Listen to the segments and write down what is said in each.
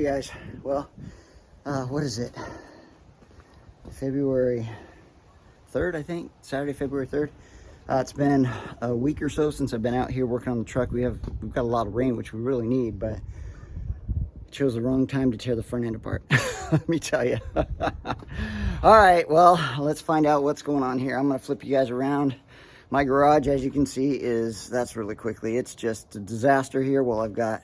guys. Well, what is it? February 3rd, I think. Saturday, February 3rd. It's been a week or so since I've been out here working on the truck. We've got a lot of rain, which we really need, but it chose the wrong time to tear the front end apart. Let me tell you. All right, well, let's find out what's going on here. I'm gonna flip you guys around. My garage, as you can see, that's really quickly. It's just a disaster here. Well, I've got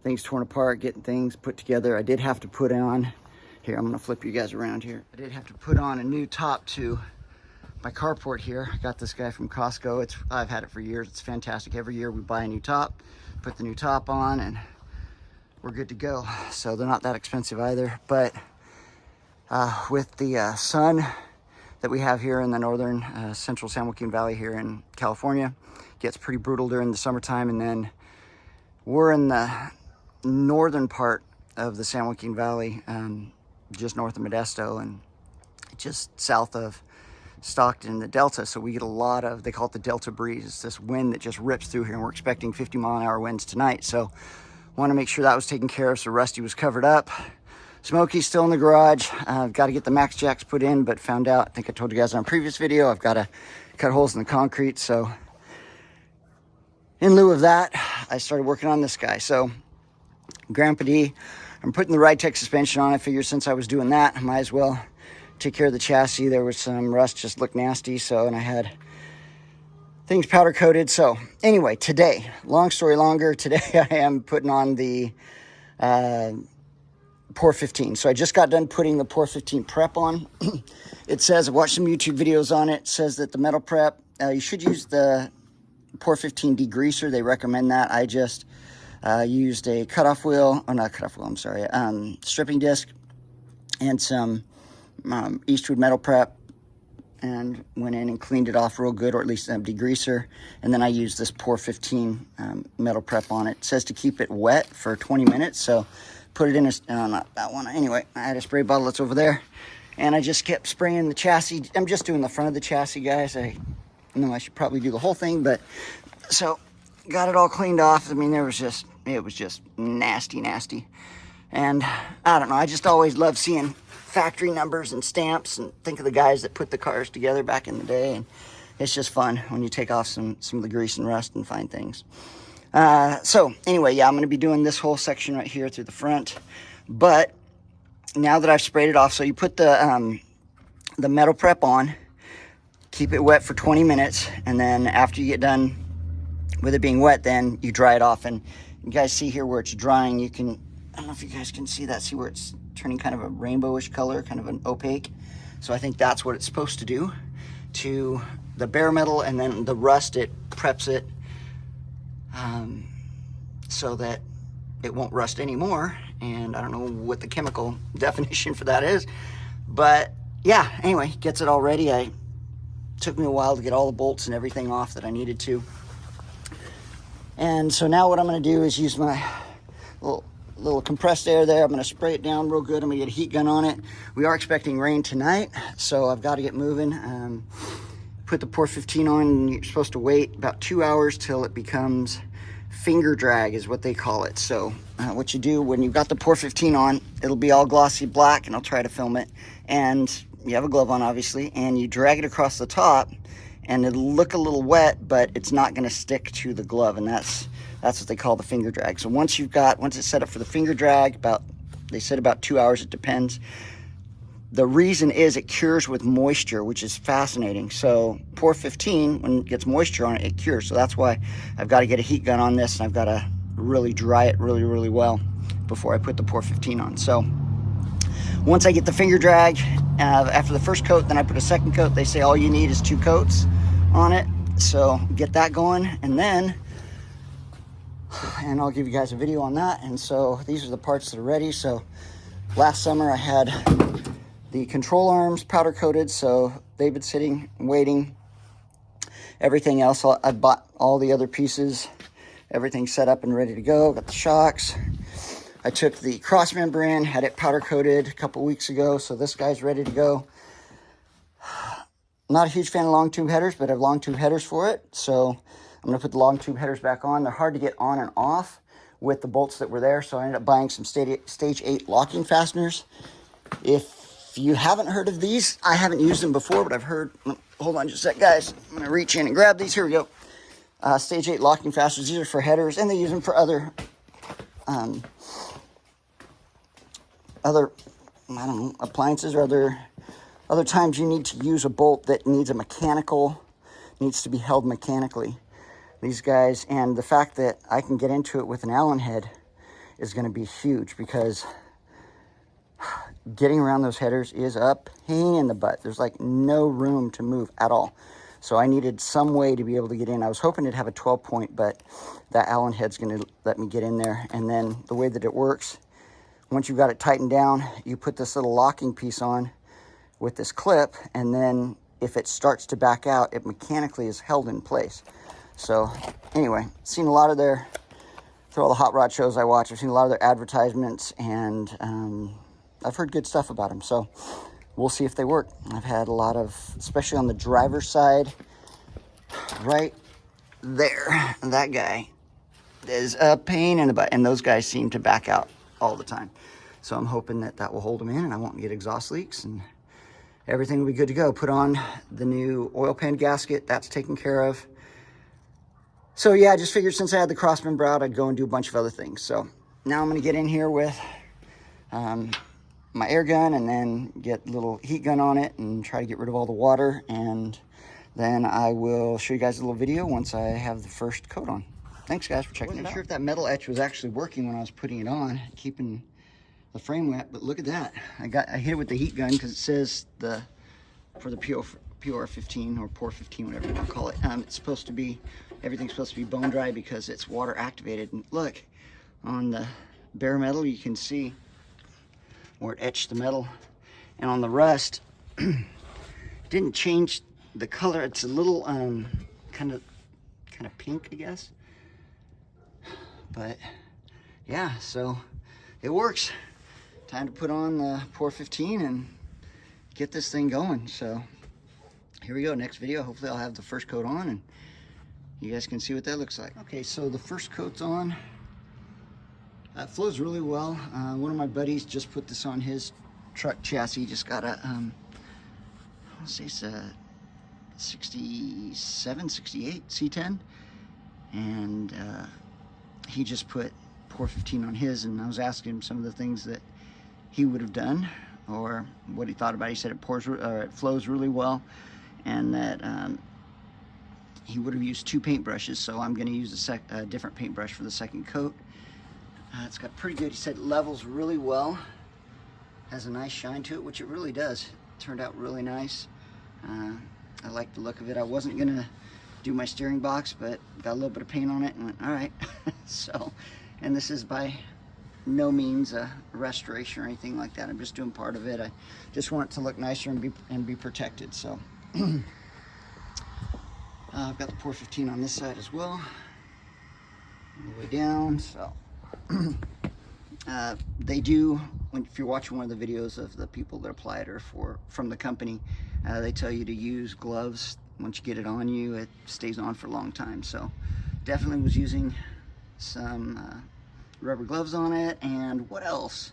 things torn apart, getting things put together. I did have to put on, here, I'm gonna flip you guys around here. I did have to put on a new top to my carport here. I got this guy from Costco. I've had it for years. It's fantastic. Every year we buy a new top, put the new top on, and we're good to go. So they're not that expensive either. But with the sun that we have here in the northern central San Joaquin Valley here in California, it gets pretty brutal during the summertime. And then we're in the northern part of the San Joaquin Valley, just north of Modesto and just south of Stockton, the Delta. So we get a lot of, they call it the Delta breeze. It's this wind that just rips through here, and we're expecting 50-mile-an-hour winds tonight. So want to make sure that was taken care of. So Rusty was covered up. Smokey's still in the garage. I've got to get the max jacks put in, but found out, I think I told you guys on a previous video, I've got to cut holes in the concrete. So in lieu of that, I started working on this guy. So Grandpa D, I'm putting the Ride Tech suspension on. I figured since I was doing that, I might as well take care of the chassis. There was some rust, just looked nasty. So, and I had things powder coated. So anyway, today, long story longer, today I am putting on the Pour 15. So I just got done putting the Pour 15 prep on. It says, I watched some YouTube videos on it. It says that the metal prep, you should use the Pour 15 degreaser. They recommend that. I just used a cutoff wheel, or not cutoff wheel, I'm sorry, stripping disc and some Eastwood metal prep, and went in and cleaned it off real good, or at least a degreaser. And then I used this Pour 15 metal prep on it. It says to keep it wet for 20 minutes. So put it in not that one. Anyway, I had a spray bottle that's over there, and I just kept spraying the chassis. I'm just doing the front of the chassis, guys. I know I should probably do the whole thing, but so got it all cleaned off. I mean, it was just nasty. And I don't know, I just always love seeing factory numbers and stamps, and think of the guys that put the cars together back in the day. And it's just fun when you take off some of the grease and rust and find things. So anyway, yeah, I'm going to be doing this whole section right here through the front. But now that I've sprayed it off, so you put the metal prep on, keep it wet for 20 minutes, and then after you get done with it being wet, then you dry it off. And you guys see here where it's drying, you can, I don't know if you guys can see that, see where it's turning kind of a rainbowish color, kind of an opaque. So I think that's what it's supposed to do to the bare metal, and then the rust, it preps it so that it won't rust anymore. And I don't know what the chemical definition for that is, but yeah, anyway, gets it all ready. It took me a while to get all the bolts and everything off that I needed to. And so now what I'm going to do is use my little compressed air there. I'm going to spray it down real good. I'm going to get a heat gun on it. We are expecting rain tonight, so I've got to get moving. Put the Pour 15 on, and you're supposed to wait about 2 hours till it becomes finger drag, is what they call it. So what you do when you've got the Pour 15 on, it'll be all glossy black, and I'll try to film it. And you have a glove on, obviously, and you drag it across the top, and it'll look a little wet, but it's not going to stick to the glove, and that's what they call the finger drag. So once it's set up for the finger drag, they said about 2 hours, it depends. The reason is it cures with moisture, which is fascinating. So Pour 15, when it gets moisture on it, it cures. So that's why I've got to get a heat gun on this, and I've got to really dry it really well before I put the Pour 15 on. So once I get the finger drag, after the first coat, then I put a second coat. They say all you need is 2 coats on it. So get that going, and I'll give you guys a video on that. And so these are the parts that are ready. So last summer I had the control arms powder coated, so they've been sitting waiting. Everything else, I bought all the other pieces, everything set up and ready to go. Got the shocks. I took the Crossmember in, had it powder coated a couple weeks ago, so this guy's ready to go. Not a huge fan of long tube headers, but I have long tube headers for it. So I'm gonna put the long tube headers back on. They're hard to get on and off with the bolts that were there. So I ended up buying some stage 8 locking fasteners. If you haven't heard of these, I haven't used them before, but I've heard, hold on just a sec, guys. I'm gonna reach in and grab these. Here we go. Stage 8 locking fasteners. These are for headers, and they use them for other, I don't know, appliances or other times you need to use a bolt that needs to be held mechanically. These guys, and the fact that I can get into it with an Allen head is going to be huge, because getting around those headers is a pain in the butt. There's like no room to move at all. So I needed some way to be able to get in. I was hoping it'd have a 12 point, but that Allen head's going to let me get in there. And then the way that it works, once you've got it tightened down, you put this little locking piece on with this clip, and then if it starts to back out, it mechanically is held in place. So anyway, seen a lot of their, through all the hot rod shows I watch, I've seen a lot of their advertisements, and I've heard good stuff about them. So we'll see if they work. I've had a lot of, especially on the driver's side, right there, that guy is a pain in the butt, and those guys seem to back out all the time. So I'm hoping that that will hold them in, and I won't get exhaust leaks, and everything will be good to go. Put on the new oil pan gasket, that's taken care of. So yeah, I just figured since I had the Crossmember out, I'd go and do a bunch of other things. So now I'm gonna get in here with my air gun, and then get a little heat gun on it and try to get rid of all the water. And then I will show you guys a little video once I have the first coat on. Thanks guys for checking it out. I wasn't sure if that metal etch was actually working when I was putting it on, keeping the frame wet, but look at that. I hit it with the heat gun because it says for the PR15 or POR 15, whatever you want to call it. It's supposed to be, everything's supposed to be bone dry because it's water activated. And look, on the bare metal, you can see where it etched the metal. And on the rust, didn't change the color. It's a little kind of pink, I guess. But yeah, so it works. Time to put on the POR 15 and get this thing going. So here we go, next video. Hopefully I'll have the first coat on and you guys can see what that looks like. Okay, so the first coat's on. It flows really well. One of my buddies just put this on his truck chassis. Just got a, I want to say it's a 67, 68 C10. And he just put POR 15 on his, and I was asking him some of the things that he would have done or what he thought about it. He said it flows really well, and that he would have used 2 paintbrushes, so I'm going to use a different paintbrush for the second coat. It's got pretty good, he said it levels really well, has a nice shine to it, which it really does. It turned out really nice. I like the look of it. I wasn't going to do my steering box, but got a little bit of paint on it and went, all right. So, and this is by no means a restoration or anything like that. I'm just doing part of it. I just want it to look nicer and be protected. So I've got the POR 15 on this side as well, all the way down. So they do, if you're watching one of the videos of the people that apply it or from the company, they tell you to use gloves. Once you get it on you, it stays on for a long time. So definitely was using some rubber gloves on it. And what else?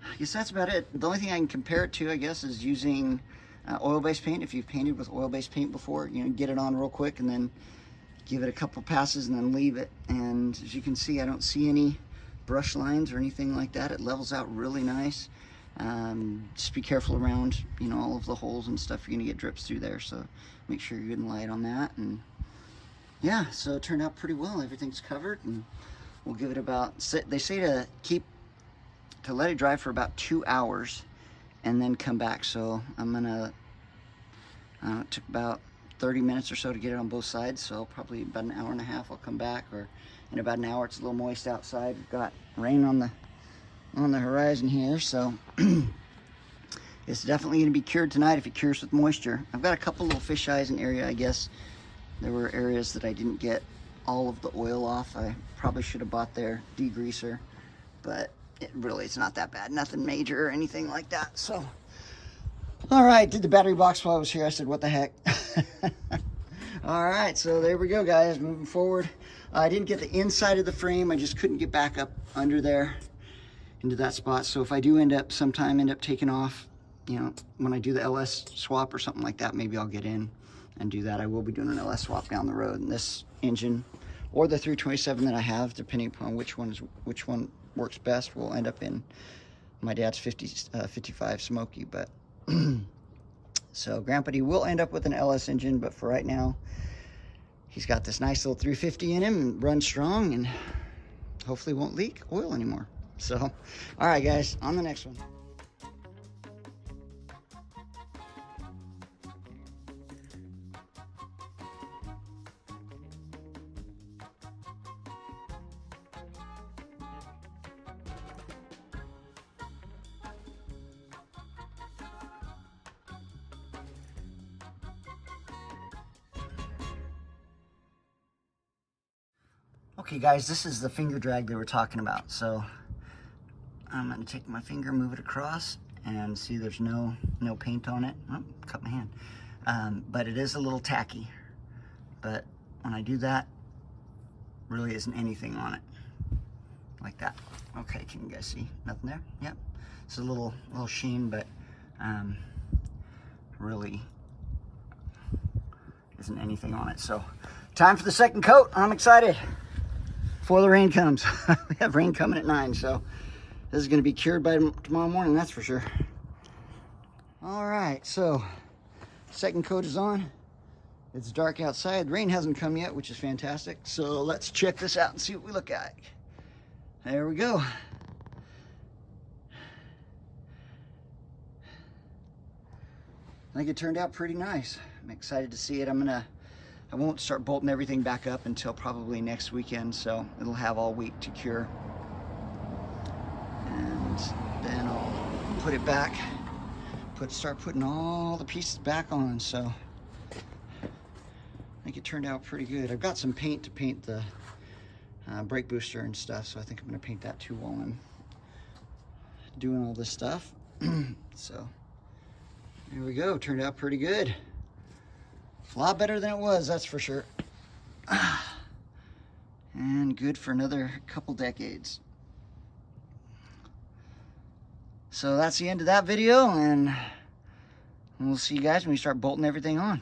I guess that's about it. The only thing I can compare it to, I guess, is using oil-based paint. If you've painted with oil-based paint before, you know, get it on real quick and then give it a couple passes and then leave it. And as you can see, I don't see any brush lines or anything like that. It levels out really nice. Just be careful around, you know, all of the holes and stuff. You're gonna get drips through there, so make sure you're getting light on that. And yeah, so it turned out pretty well. Everything's covered, and we'll give it about, they say to let it dry for about 2 hours and then come back. So I'm gonna, it took about 30 minutes or so to get it on both sides, so probably about an hour and a half I'll come back, or in about an hour. It's a little moist outside. We've got rain on the horizon here, so it's definitely going to be cured tonight if it cures with moisture. I've got a couple little fish eyes in area, I guess. There were areas that I didn't get all of the oil off. I probably should have bought their degreaser, but it's not that bad. Nothing major or anything like that. So, all right, did the battery box while I was here. I said, what the heck? All right, so there we go, guys. Moving forward, I didn't get the inside of the frame. I just couldn't get back up under there into that spot. So if I do end up taking off, you know, when I do the LS swap or something like that, maybe I'll get in and do that. I will be doing an LS swap down the road, and this engine or the 327 that I have, depending upon which one works best, will end up in my dad's 55 Smoky. But so Grandpa D will end up with an LS engine, but for right now, he's got this nice little 350 in him and runs strong, and hopefully won't leak oil anymore. So, all right, guys, on the next one. Okay guys, this is the finger drag they were talking about. So I'm gonna take my finger, move it across, and see there's no paint on it. Oh, cut my hand. But it is a little tacky. But when I do that, really isn't anything on it. Like that. Okay, can you guys see? Nothing there? Yep. It's a little sheen, but really isn't anything on it. So time for the second coat. I'm excited. Before the rain comes. We have rain coming at 9, so this is going to be cured by tomorrow morning, that's for sure. All right, so second coat is on. It's dark outside. Rain hasn't come yet, which is fantastic. So let's check this out and see what we look at. There we go. I think it turned out pretty nice. I'm excited to see it. I won't start bolting everything back up until probably next weekend, so it'll have all week to cure. And then I'll put it back, start putting all the pieces back on. So I think it turned out pretty good. I've got some paint to paint the brake booster and stuff, so I think I'm gonna paint that too while I'm doing all this stuff. So there we go, turned out pretty good. A lot better than it was, that's for sure. And good for another couple decades. So that's the end of that video, and we'll see you guys when we start bolting everything on.